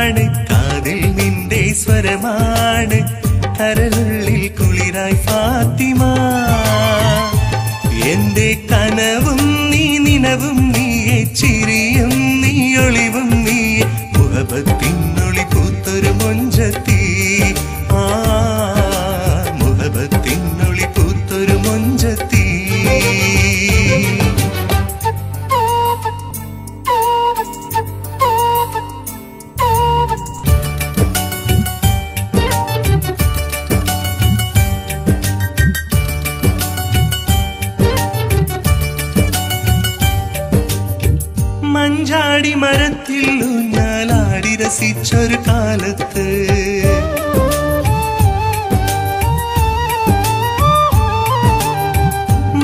മുഖമാണ് കാതിൽ നിന്റെ സ്വരമാണ് കരളുള്ളിൽ കുളിരായി ഫാത്തിമ എന്റെ കനവും നീ നിനവും നീയെ ചിരിയും നീ ഒളിവും നീയെ മുഹബത്തിനൊളി പൂത്തൊരു മൊഞ്ചത്തി മുഹബത്തിനൊളി പൂത്തൊരു മൊഞ്ചത്തി മഞ്ചാടി മരത്തിൽ ഊഞ്ഞാലാടി രസിച്ചൊരു കാലത്ത്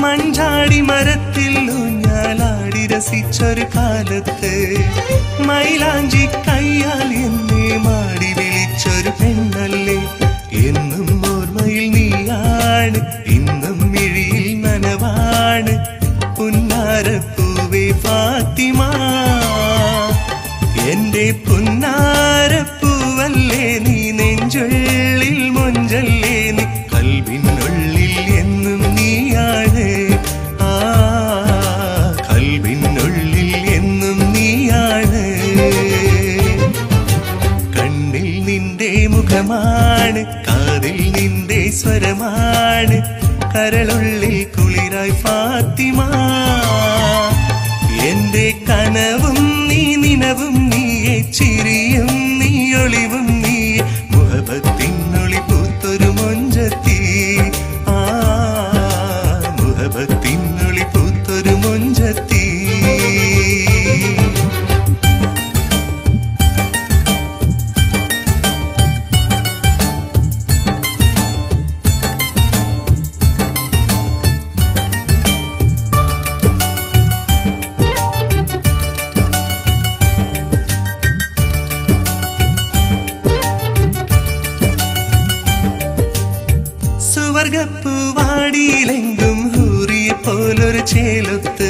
മഞ്ചാടി മരത്തിൽ ഊഞ്ഞാലാടി രസിച്ചൊരു കാലത്ത് മൈലാഞ്ചി കയ്യാൽ എന്നെ മാടി വിളിച്ചൊരു പെണ്ണല്ലേ എന്നും ഓർമ്മയിൽ നീയാണ് ഇന്നും മിഴിയിൽ നനവാണ് പുന്നാരപ്പൂവേ ഫാത്തിമ എന്റെ പുന്നാരപ്പൂവല്ലേ നീ നെഞ്ചുള്ളിൽ മൊഞ്ചല്ലേ നീ കൽബിനുള്ളിൽ എന്നും നീയാണ് കൽബിനുള്ളിൽ എന്നും നീയാണ് കണ്ണിൽ നിന്റെ മുഖമാണ് കാതിൽ നിന്റെ സ്വരമാണ് കരളുള്ളിൽ കുളിരായി ഫാത്തിമ എന്റെ കനവും നീ നിനവും നീയെ ചിരിയും നീ ഒളിവും നീയെ മുഹബത്തിനൊളി പൂത്തൊരു മൊഞ്ചത്തി മുഹബത്തിനൊളി പൂത്തൊരു മൊഞ്ചത്തി സ്വർഗപ്പൂവാടിയിലെങ്കും ഹൂറിയെ പോലൊരു ചേലൊത്ത്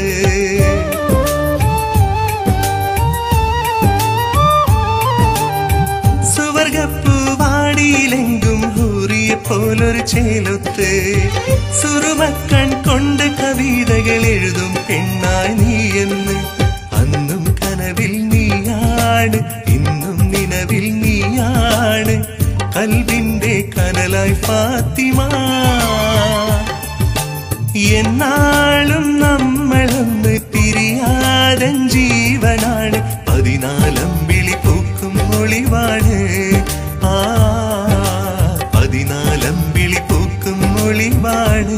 സ്വർഗപ്പൂവാടിയിലെങ്കും ഹൂറിയെ പോലൊരു ചേലൊത്ത് സുറുമക്കൺ കൊണ്ട് കവിതകൾ എഴുതും പെണ്ണായി നീ എന്ന് അന്നും കനവിൽ നീയാണ് ഇന്നും നിലവിൽ നീയാണ് കൽബിന്റെ കനലായി ഫാത്തിമ എന്നാളും നമ്മളൊന്ന് പിരിയാതൻ ജീവനാണ് 14 വിളി പൂക്കും ഒളിവാണ് 14 വിളി പൂക്കും ഒളിവാണ്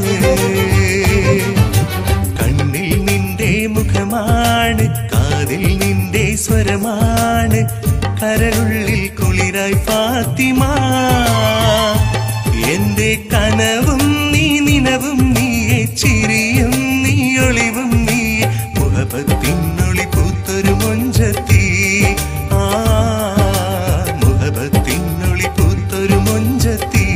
കണ്ണിൽ നിന്റെ മുഖമാണ് കാതിൽ നിന്റെ സ്വരമാണ് കരളുള്ളിൽ കുളിരായി ഫാത്തിമ എന്റെ കനവും നീ നിനവും നീയെ ചിരിയും നീ ഒളിവും നീയെ മുഹബത്തിനൊളി പൂത്തൊരു മൊഞ്ചത്തി മുഹബത്തിനൊളി പൂത്തൊരു മൊഞ്ചത്തി